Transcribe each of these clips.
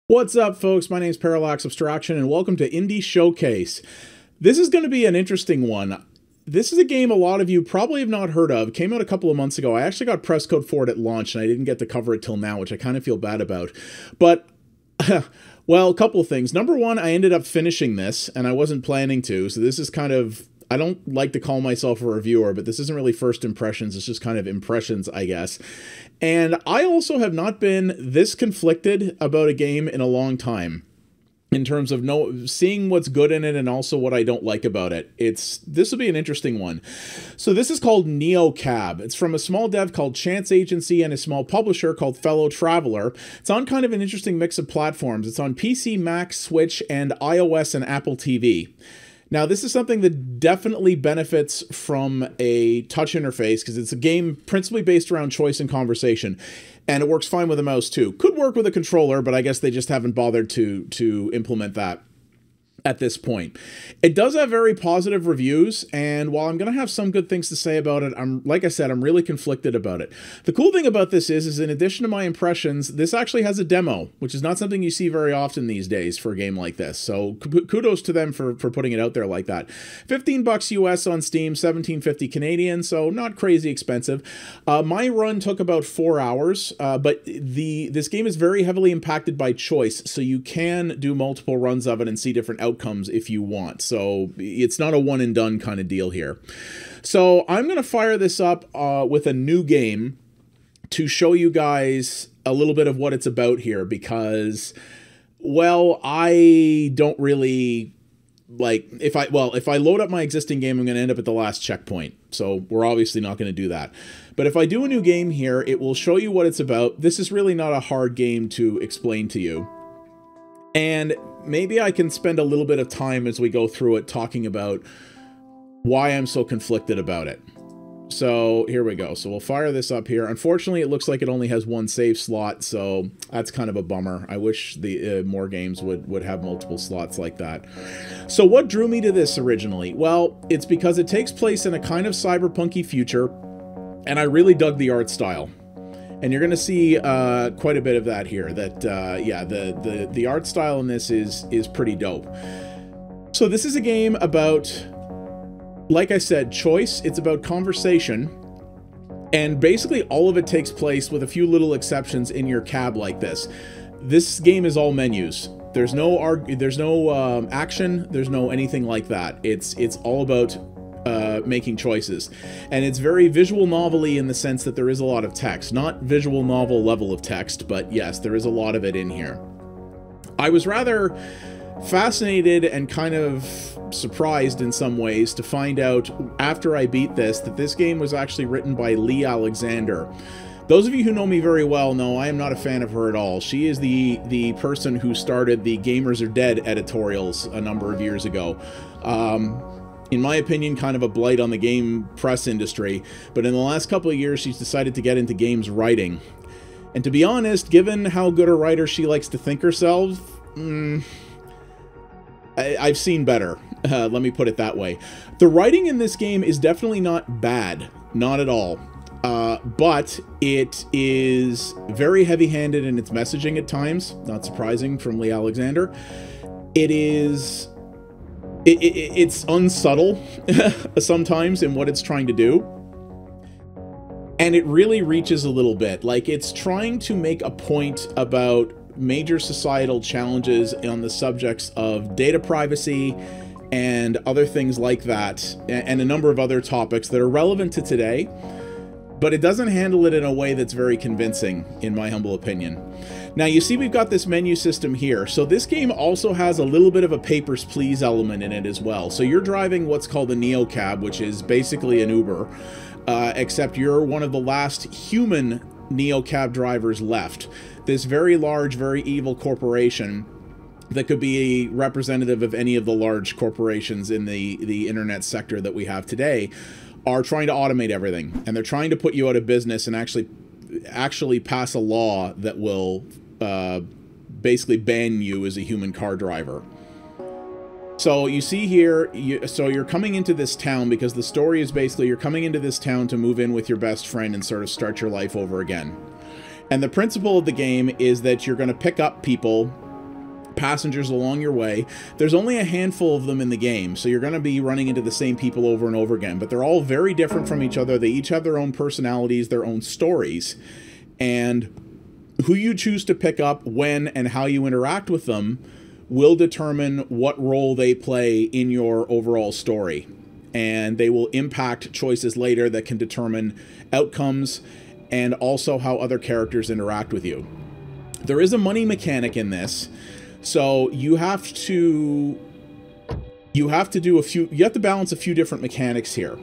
What's up, folks? My name is Parallax Abstraction, and welcome to Indie Showcase. This is going to be an interesting one. This is a game a lot of you probably have not heard of. It came out a couple of months ago. I actually got press code for it at launch, and I didn't get to cover it till now, which I kind of feel bad about. But, well, a couple of things. Number one, I ended up finishing this, and I wasn't planning to, so this is kind of... I don't like to call myself a reviewer, but this isn't really first impressions. It's just kind of impressions, I guess. And I also have not been this conflicted about a game in a long time in terms of seeing what's good in it and also what I don't like about it. This will be an interesting one. So this is called NeoCab. It's from a small dev called Chance Agency and a small publisher called Fellow Traveler. It's on kind of an interesting mix of platforms. It's on PC, Mac, Switch, and iOS and Apple TV. Now, this is something that definitely benefits from a touch interface because it's a game principally based around choice and conversation, and it works fine with a mouse too. Could work with a controller, but I guess they just haven't bothered to implement that at this point. It does have very positive reviews, and while I'm going to have some good things to say about it, like I said, I'm really conflicted about it. The cool thing about this is in addition to my impressions, this actually has a demo, which is not something you see very often these days for a game like this. So kudos to them for putting it out there like that. $15 US on Steam, $17.50 Canadian, so not crazy expensive. My run took about 4 hours, but this game is very heavily impacted by choice, so you can do multiple runs of it and see different outcomes if you want. So it's not a one and done kind of deal here. So I'm going to fire this up with a new game to show you guys a little bit of what it's about here because, well, I don't really like if I load up my existing game, I'm going to end up at the last checkpoint. So we're obviously not going to do that. But if I do a new game here, it will show you what it's about. This is really not a hard game to explain to you. And maybe I can spend a little bit of time as we go through it talking about why I'm so conflicted about it. So here we go. So we'll fire this up here. Unfortunately, it looks like it only has one save slot, so that's kind of a bummer. I wish the more games would have multiple slots like that. So what drew me to this originally? Well, it's because it takes place in a kind of cyberpunky future, and I really dug the art style. And you're going to see quite a bit of that here. Yeah, the art style in this is pretty dope. So this is a game about, like I said, choice. It's about conversation. And basically all of it takes place, with a few little exceptions, in your cab like this. This game is all menus. There's no action. There's no anything like that. It's all about making choices, and it's very visual novel-y in the sense that there is a lot of text. Not visual novel level of text, but yes, there is a lot of it in here. I was rather fascinated and kind of surprised in some ways to find out after I beat this that this game was actually written by Leigh Alexander. Those of you who know me very well know I am not a fan of her at all. She is the person who started the Gamers Are Dead editorials a number of years ago. In my opinion, kind of a blight on the game press industry, but in the last couple of years, she's decided to get into games writing. And to be honest, given how good a writer she likes to think herself, I've seen better. Let me put it that way. The writing in this game is definitely not bad, not at all. But it is very heavy-handed in its messaging at times, not surprising from Leigh Alexander. It's unsubtle sometimes in what it's trying to do. And it really reaches a little bit. Like, it's trying to make a point about major societal challenges on the subjects of data privacy and other things like that, and a number of other topics that are relevant to today. But it doesn't handle it in a way that's very convincing, in my humble opinion. Now, you see we've got this menu system here. So this game also has a little bit of a Papers, Please element in it as well. So you're driving what's called a NeoCab, which is basically an Uber, except you're one of the last human NeoCab drivers left. This very large, very evil corporation that could be a representative of any of the large corporations in the internet sector that we have today are trying to automate everything, and they're trying to put you out of business and actually pass a law that will basically ban you as a human car driver. So you see here, so you're coming into this town because the story is basically you're coming into this town to move in with your best friend and sort of start your life over again. And the principle of the game is that you're going to pick up people passengers along your way. There's only a handful of them in the game, so you're going to be running into the same people over and over again, but they're all very different from each other. They each have their own personalities, their own stories, and who you choose to pick up, when, and how you interact with them will determine what role they play in your overall story, and they will impact choices later that can determine outcomes and also how other characters interact with you. There is a money mechanic in this. So you have to balance a few different mechanics here.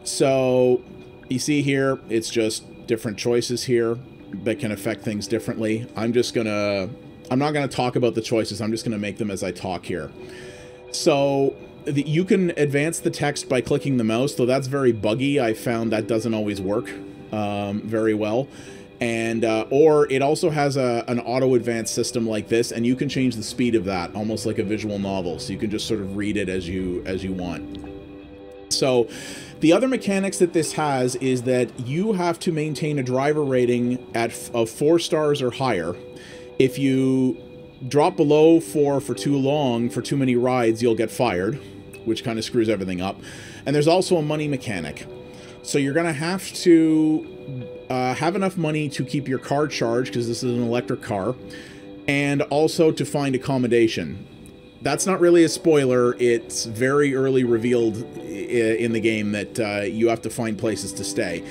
So you see here, it's just different choices here that can affect things differently. I'm not gonna talk about the choices. I'm just gonna make them as I talk here. So you can advance the text by clicking the mouse, though that's very buggy. I found that doesn't always work very well. And or it also has an auto advance system like this, and you can change the speed of that, almost like a visual novel, so you can just sort of read it as you want. So the other mechanics that this has is that you have to maintain a driver rating of 4 stars or higher. If you drop below 4 for too long, for too many rides, you'll get fired, which kind of screws everything up. And there's also a money mechanic. So you're going to have to have enough money to keep your car charged, because this is an electric car, and also to find accommodation. That's not really a spoiler. It's very early revealed in the game that you have to find places to stay.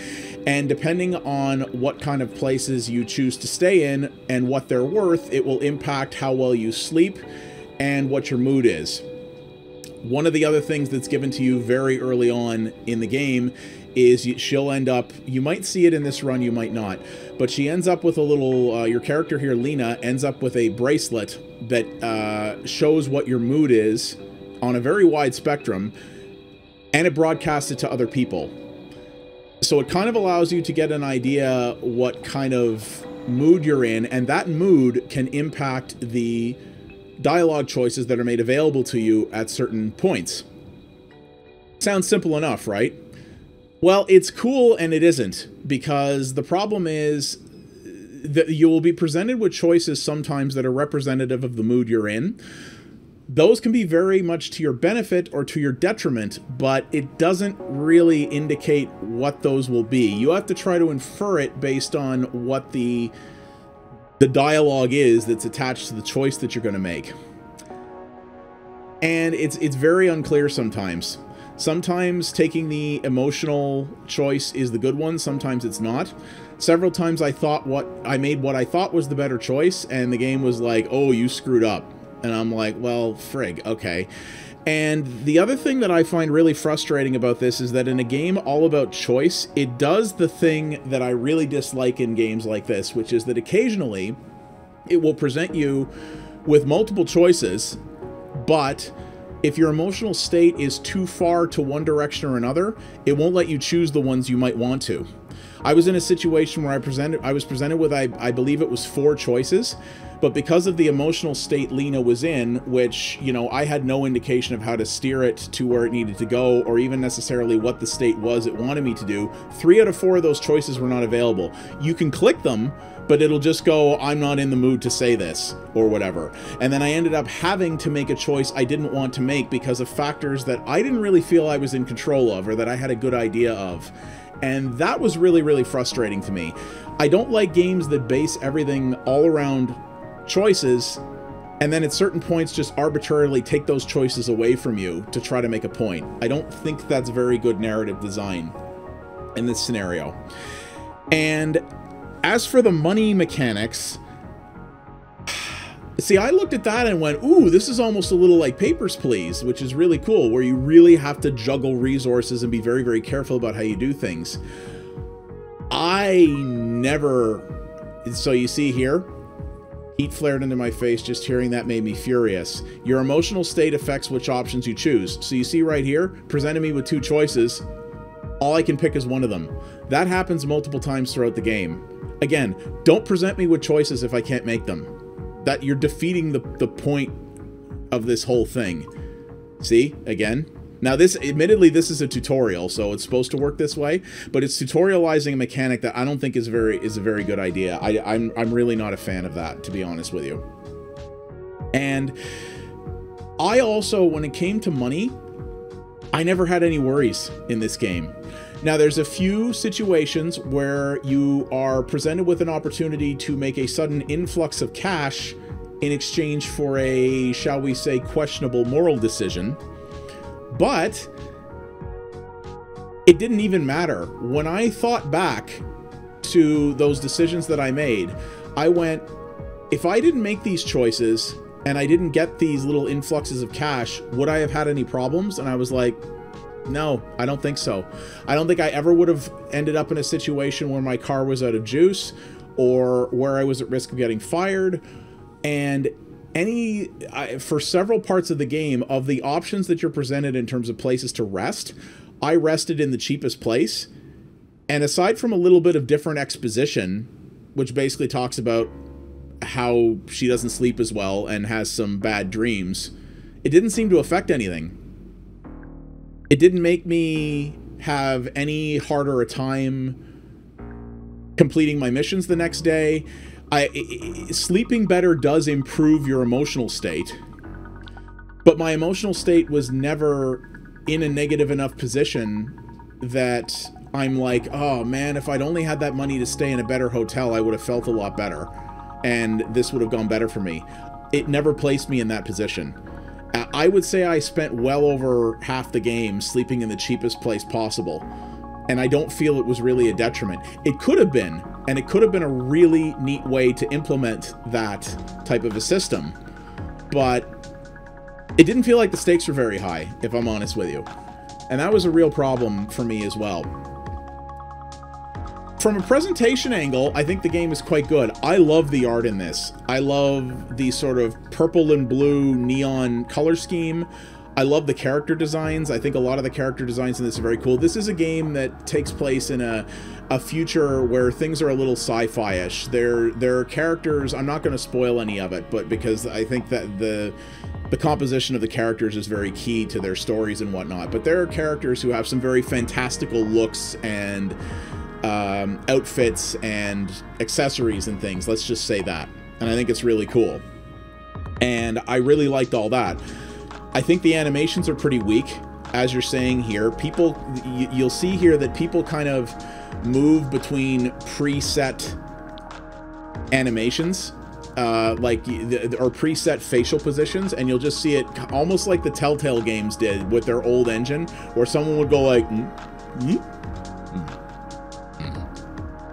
And depending on what kind of places you choose to stay in and what they're worth, it will impact how well you sleep and what your mood is. One of the other things that's given to you very early on in the game is she'll end up, you might see it in this run, you might not, but she ends up with a little, your character here, Lena, ends up with a bracelet that shows what your mood is on a very wide spectrum, and it broadcasts it to other people. So it kind of allows you to get an idea what kind of mood you're in, and that mood can impact the dialogue choices that are made available to you at certain points. Sounds simple enough, right? Well, it's cool and it isn't, because the problem is that you will be presented with choices sometimes that are representative of the mood you're in. Those can be very much to your benefit or to your detriment, but it doesn't really indicate what those will be. You have to try to infer it based on what the dialogue is that's attached to the choice that you're going to make. And it's very unclear sometimes. Sometimes taking the emotional choice is the good one, sometimes it's not. Several times I made what I thought was the better choice, and the game was like, oh, you screwed up. And I'm like, well, frig, okay. And the other thing that I find really frustrating about this is that in a game all about choice, it does the thing that I really dislike in games like this, which is that occasionally it will present you with multiple choices, but if your emotional state is too far to one direction or another, it won't let you choose the ones you might want to. I was in a situation where I was presented with, I believe it was 4 choices, but because of the emotional state Lena was in, which, you know, I had no indication of how to steer it to where it needed to go, or even necessarily what the state was it wanted me to do, 3 out of 4 of those choices were not available. You can click them, but it'll just go, I'm not in the mood to say this, or whatever. And then I ended up having to make a choice I didn't want to make because of factors that I didn't really feel I was in control of, or that I had a good idea of. And that was really, really frustrating to me. I don't like games that base everything all around choices, and then at certain points just arbitrarily take those choices away from you to try to make a point. I don't think that's very good narrative design in this scenario. And as for the money mechanics, see, I looked at that and went, ooh, this is almost a little like Papers, Please, which is really cool, where you really have to juggle resources and be very, very careful about how you do things. So you see here, heat flared into my face. Just hearing that made me furious. Your emotional state affects which options you choose. So you see right here, presented me with 2 choices. All I can pick is one of them. That happens multiple times throughout the game. Again, don't present me with choices if I can't make them. That you're defeating the point of this whole thing. See, again. Now this, admittedly, this is a tutorial, so it's supposed to work this way, but it's tutorializing a mechanic that I don't think is a very good idea. I'm really not a fan of that, to be honest with you. And I also, when it came to money, I never had any worries in this game. Now, there's a few situations where you are presented with an opportunity to make a sudden influx of cash in exchange for a, shall we say, questionable moral decision. But it didn't even matter. When I thought back to those decisions that I made, I went, if I didn't make these choices and I didn't get these little influxes of cash, would I have had any problems? And I was like, no, I don't think so. I don't think I ever would have ended up in a situation where my car was out of juice or where I was at risk of getting fired. And for several parts of the game, of the options that you're presented in terms of places to rest, I rested in the cheapest place. And aside from a little bit of different exposition, which basically talks about how she doesn't sleep as well and has some bad dreams, it didn't seem to affect anything. It didn't make me have any harder a time completing my missions the next day. Sleeping better does improve your emotional state, but my emotional state was never in a negative enough position that I'm like, oh man, if I'd only had that money to stay in a better hotel, I would have felt a lot better, and this would have gone better for me. It never placed me in that position. I would say I spent well over half the game sleeping in the cheapest place possible, and I don't feel it was really a detriment. It could have been, and it could have been a really neat way to implement that type of a system, but it didn't feel like the stakes were very high, if I'm honest with you. And that was a real problem for me as well. From a presentation angle, I think the game is quite good. I love the art in this. I love the sort of purple and blue neon color scheme. I love the character designs. I think a lot of the character designs in this are very cool. This is a game that takes place in a future where things are a little sci-fi-ish. There are characters, I'm not going to spoil any of it, but because I think that the composition of the characters is very key to their stories and whatnot. But there are characters who have some very fantastical looks and outfits and accessories and things, let's just say that. And I think it's really cool. And I really liked all that. I think the animations are pretty weak, as you're saying here. People, you'll see here that people kind of move between preset animations, or preset facial positions, and you'll just see it almost like the Telltale games did with their old engine, where someone would go like,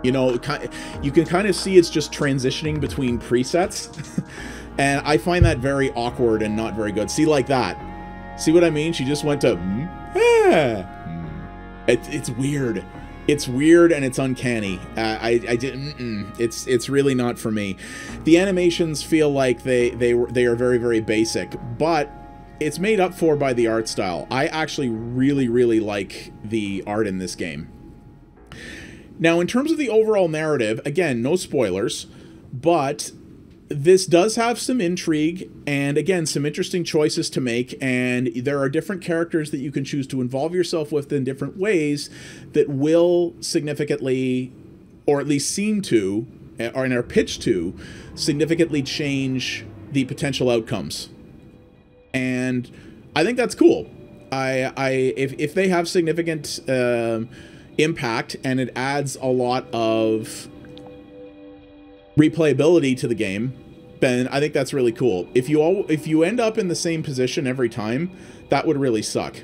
you know, you can kind of see it's just transitioning between presets. And I find that very awkward and not very good. See, like that. See what I mean? She just went to, It's weird. It's weird and it's uncanny. It's really not for me. The animations feel like they are very, very basic, but it's made up for by the art style. I actually really, really like the art in this game. Now, in terms of the overall narrative, again, no spoilers, but this does have some intrigue and, again, some interesting choices to make, and there are different characters that you can choose to involve yourself with in different ways that will significantly, or at least seem to, or are pitched to, significantly change the potential outcomes. And I think that's cool. If they have significant impact and it adds a lot of replayability to the game, then I think that's really cool. If you end up in the same position every time, that would really suck.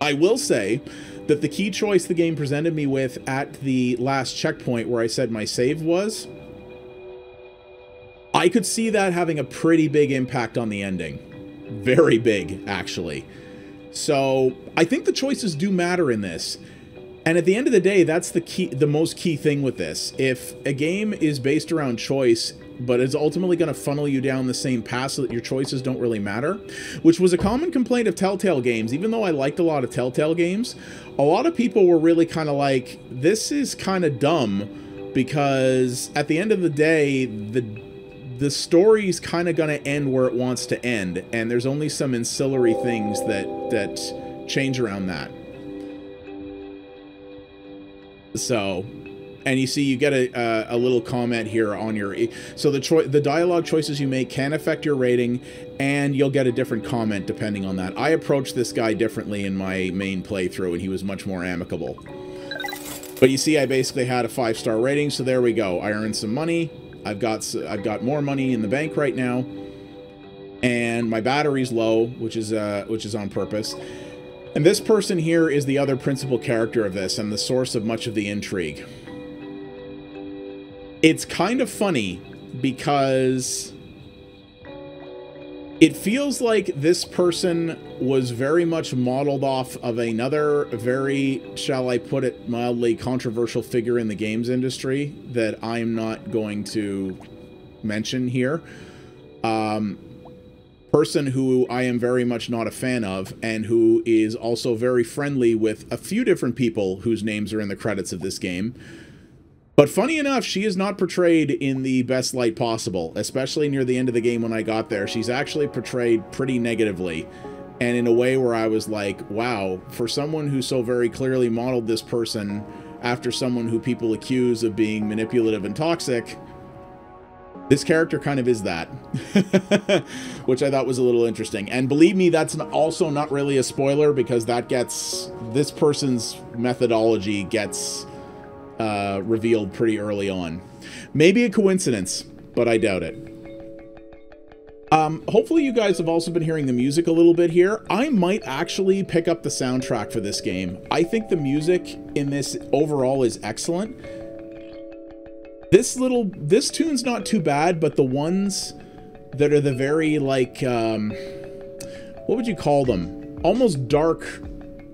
I will say that the key choice the game presented me with at the last checkpoint where I said my save was, I could see that having a pretty big impact on the ending. Very big, actually. So I think the choices do matter in this. And at the end of the day, that's the most key thing with this. If a game is based around choice, but is ultimately going to funnel you down the same path so that your choices don't really matter, which was a common complaint of Telltale games. Even though I liked a lot of Telltale games, a lot of people were really kind of like, this is kind of dumb, because at the end of the day, the story's kind of going to end where it wants to end, and there's only some ancillary things that change around that. So, And you see, you get a little comment here on your... So the dialogue choices you make can affect your rating, and you'll get a different comment depending on that. I approached this guy differently in my main playthrough, and he was much more amicable. But you see, I basically had a 5-star rating, so there we go. I earned some money. I've got more money in the bank right now, and my battery's low, which is on purpose. And this person here is the other principal character of this, and the source of much of the intrigue. It's kind of funny because it feels like this person was very much modeled off of another very, shall I put it mildly, controversial figure in the games industry that I'm not going to mention here. Person who I am very much not a fan of, and who is also very friendly with a few different people whose names are in the credits of this game. But funny enough, she is not portrayed in the best light possible, especially near the end of the game when I got there. She's actually portrayed pretty negatively, and in a way where I was like, wow, for someone who so very clearly modeled this person after someone who people accuse of being manipulative and toxic, this character kind of is that, which I thought was a little interesting. And believe me, that's also not really a spoiler, because that gets, this person's methodology gets revealed pretty early on. Maybe a coincidence, but I doubt it. Hopefully you guys have also been hearing the music a little bit here. I might actually pick up the soundtrack for this game. I think the music in this overall is excellent. This tune's not too bad, but the ones that are the very, like, what would you call them? Almost dark,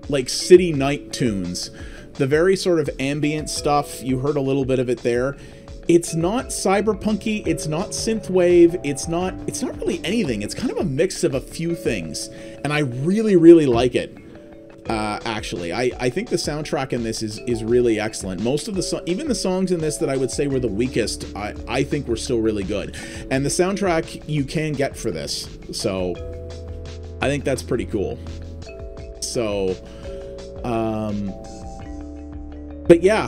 like, city night tunes. The very sort of ambient stuff, you heard a little bit of it there. It's not cyberpunky, it's not synthwave, it's not really anything. It's kind of a mix of a few things, and I really, really like it. Actually, I think the soundtrack in this is really excellent. Most of the even the songs in this that I would say were the weakest, I think were still really good. And the soundtrack you can get for this, so I think that's pretty cool. So, but yeah,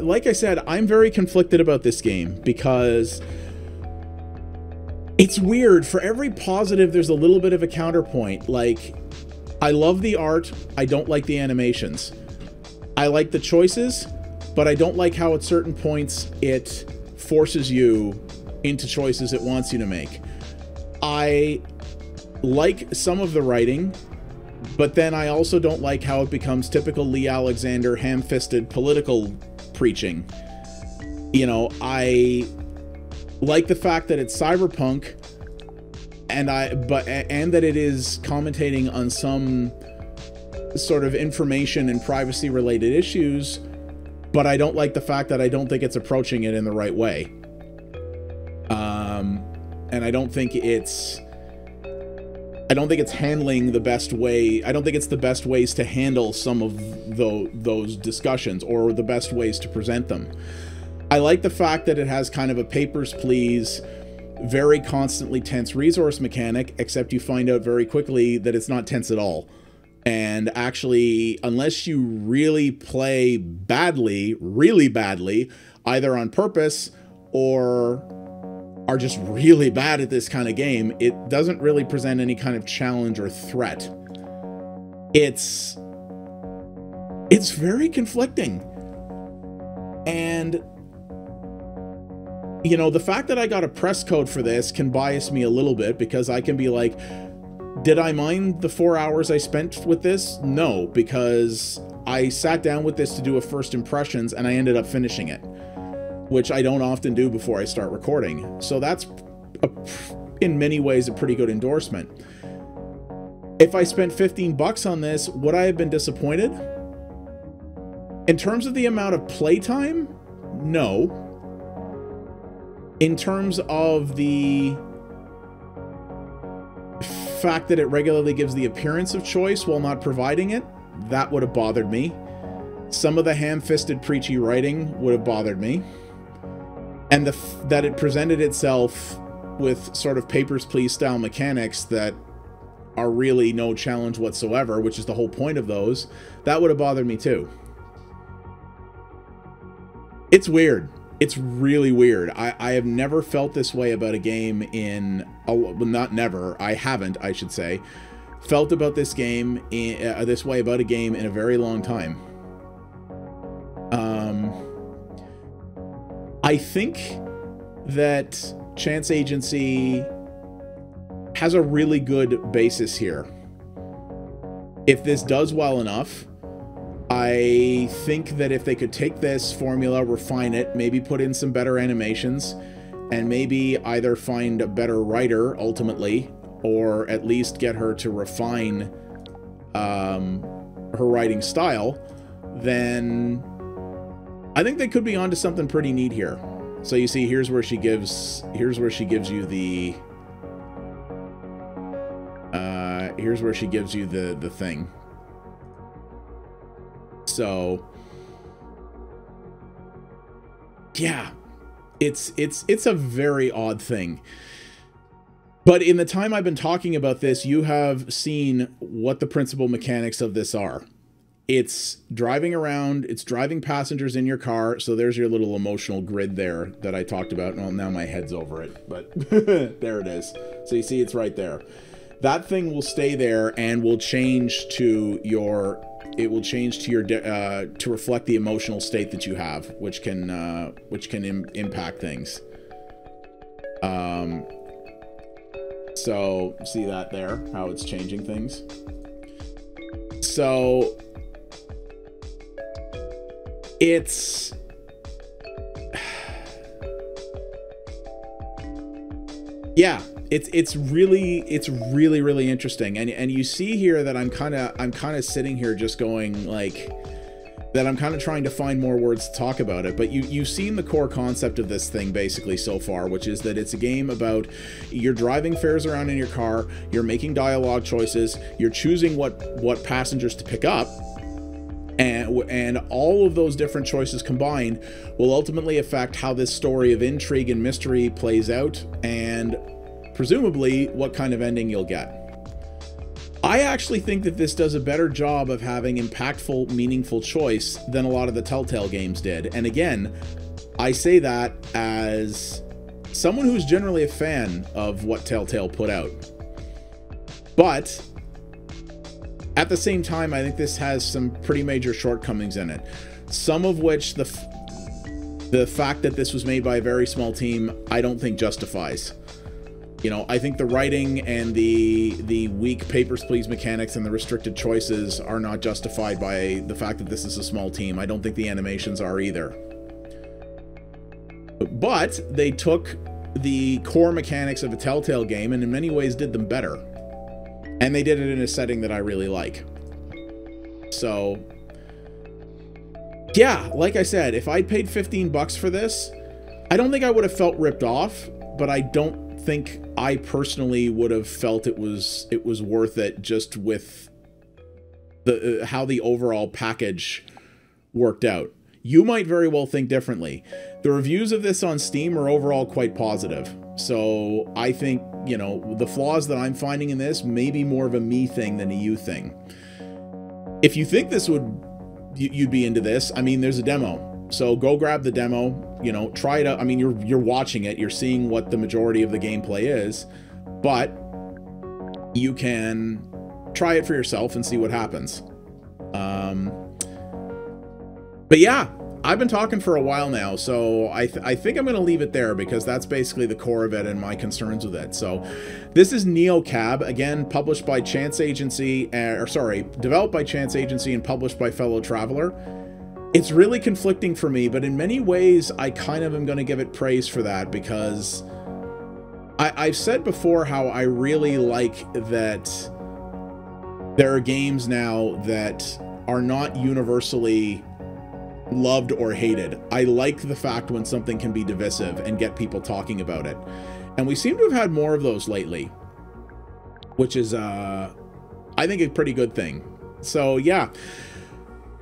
like I said, I'm very conflicted about this game because it's weird. For every positive, there's a little bit of a counterpoint. Like, I love the art, I don't like the animations. I like the choices, but I don't like how at certain points it forces you into choices it wants you to make. I like some of the writing, but then I also don't like how it becomes typical Lee Alexander ham-fisted political preaching. You know, I like the fact that it's cyberpunk, and that it is commentating on some sort of information and privacy related issues, but I don't like the fact that I don't think it's approaching it in the right way. And I don't think it's handling the best way. I don't think it's the best ways to handle some of those discussions, or the best ways to present them. I like the fact that it has kind of a Papers, Please, very constantly tense resource mechanic, except you find out very quickly that it's not tense at all. And actually, unless you really play badly, really badly, either on purpose or are just really bad at this kind of game, it doesn't really present any kind of challenge or threat. It's very conflicting. And you know, the fact that I got a press code for this can bias me a little bit, because I can be like, did I mind the 4 hours I spent with this? No, because I sat down with this to do a first impressions, and I ended up finishing it, which I don't often do before I start recording. So that's, in many ways, a pretty good endorsement. If I spent 15 bucks on this, would I have been disappointed? In terms of the amount of playtime, no. In terms of the fact that it regularly gives the appearance of choice while not providing it, that would have bothered me. Some of the ham-fisted preachy writing would have bothered me. And that it presented itself with sort of Papers, Please style mechanics that are really no challenge whatsoever, which is the whole point of those, that would have bothered me too. It's weird. It's really weird. I have never felt this way about a game in, well, not never, I haven't, I should say, felt about this game, this way about a game in a very long time. I think that Chance Agency has a really good basis here. If this does well enough, I think that if they could take this formula, refine it, maybe put in some better animations, and maybe either find a better writer ultimately, or at least get her to refine her writing style, then I think they could be onto something pretty neat here. So you see, here's where she gives you the the thing. So yeah, it's a very odd thing. But in the time I've been talking about this, you have seen what the principal mechanics of this are. It's driving around, it's driving passengers in your car. So there's your little emotional grid there that I talked about. Well, now my head's over it, but there it is. So you see it's right there. That thing will stay there and will change to your, to reflect the emotional state that you have, which can impact things. So see that there, how it's changing things. So it's yeah, it's really interesting, and you see here that I'm kind of sitting here just going like that. I'm kind of trying to find more words to talk about it, but you've seen the core concept of this thing basically so far, which is that it's a game about you're driving fares around in your car, you're making dialogue choices, you're choosing what passengers to pick up, and all of those different choices combined will ultimately affect how this story of intrigue and mystery plays out, and presumably what kind of ending you'll get. I actually think that this does a better job of having impactful, meaningful choice than a lot of the Telltale games did. And again, I say that as someone who's generally a fan of what Telltale put out. But at the same time, I think this has some pretty major shortcomings in it. Some of which the fact that this was made by a very small team, I don't think justifies. You know, I think the writing and the weak Papers, Please mechanics and the restricted choices are not justified by the fact that this is a small team. I don't think the animations are either. But they took the core mechanics of a Telltale game and in many ways did them better. And they did it in a setting that I really like. So, yeah, like I said, if I'd paid $15 for this, I don't think I would have felt ripped off, but I don't think I personally would have felt it was worth it just with the how the overall package worked out. You might very well think differently. The reviews of this on Steam are overall quite positive. So I think, you know, the flaws that I'm finding in this may be more of a me thing than a you thing. If you think this you'd be into this, I mean, there's a demo. So go grab the demo, you know, try it out. I mean, you're watching it, you're seeing what the majority of the gameplay is, but you can try it for yourself and see what happens. But yeah, I've been talking for a while now, so I think I'm going to leave it there because that's basically the core of it and my concerns with it. So this is NeoCab, again, published by Chance Agency, developed by Chance Agency and published by Fellow Traveler. It's really conflicting for me, but in many ways, I kind of am going to give it praise for that because I've said before how I really like that there are games now that are not universally loved or hated. I like the fact when something can be divisive and get people talking about it. And we seem to have had more of those lately, which is, I think, a pretty good thing. So, yeah.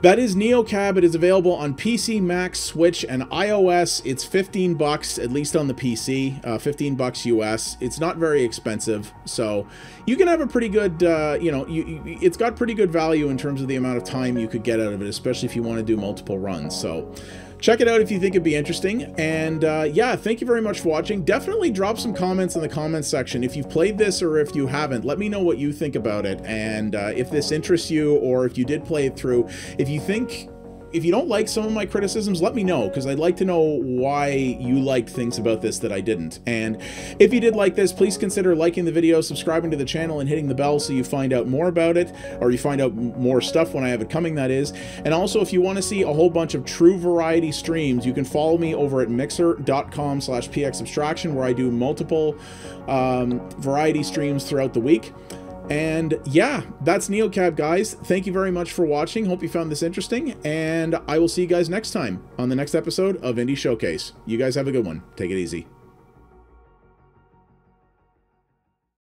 That is NeoCab. It is available on PC, Mac, Switch, and iOS. It's $15, at least on the PC, $15 US. It's not very expensive, so you can have a pretty good, you know, it's got pretty good value in terms of the amount of time you could get out of it, especially if you want to do multiple runs. So Check it out if you think it'd be interesting. And yeah, thank you very much for watching. Definitely drop some comments in the comments section. If you've played this or if you haven't, let me know what you think about it. And if this interests you, or if you did play it through, if you don't like some of my criticisms, let me know, because I'd like to know why you liked things about this that I didn't. And if you did like this, please consider liking the video, subscribing to the channel, and hitting the bell so you find out more about it, or you find out more stuff when I have it coming, that is. And also, if you want to see a whole bunch of true variety streams, you can follow me over at mixer.com/pxabstraction, where I do multiple variety streams throughout the week. And yeah, that's NeoCab, guys. Thank you very much for watching. Hope you found this interesting, and I will see you guys next time on the next episode of Indie Showcase. You guys have a good one. Take it easy.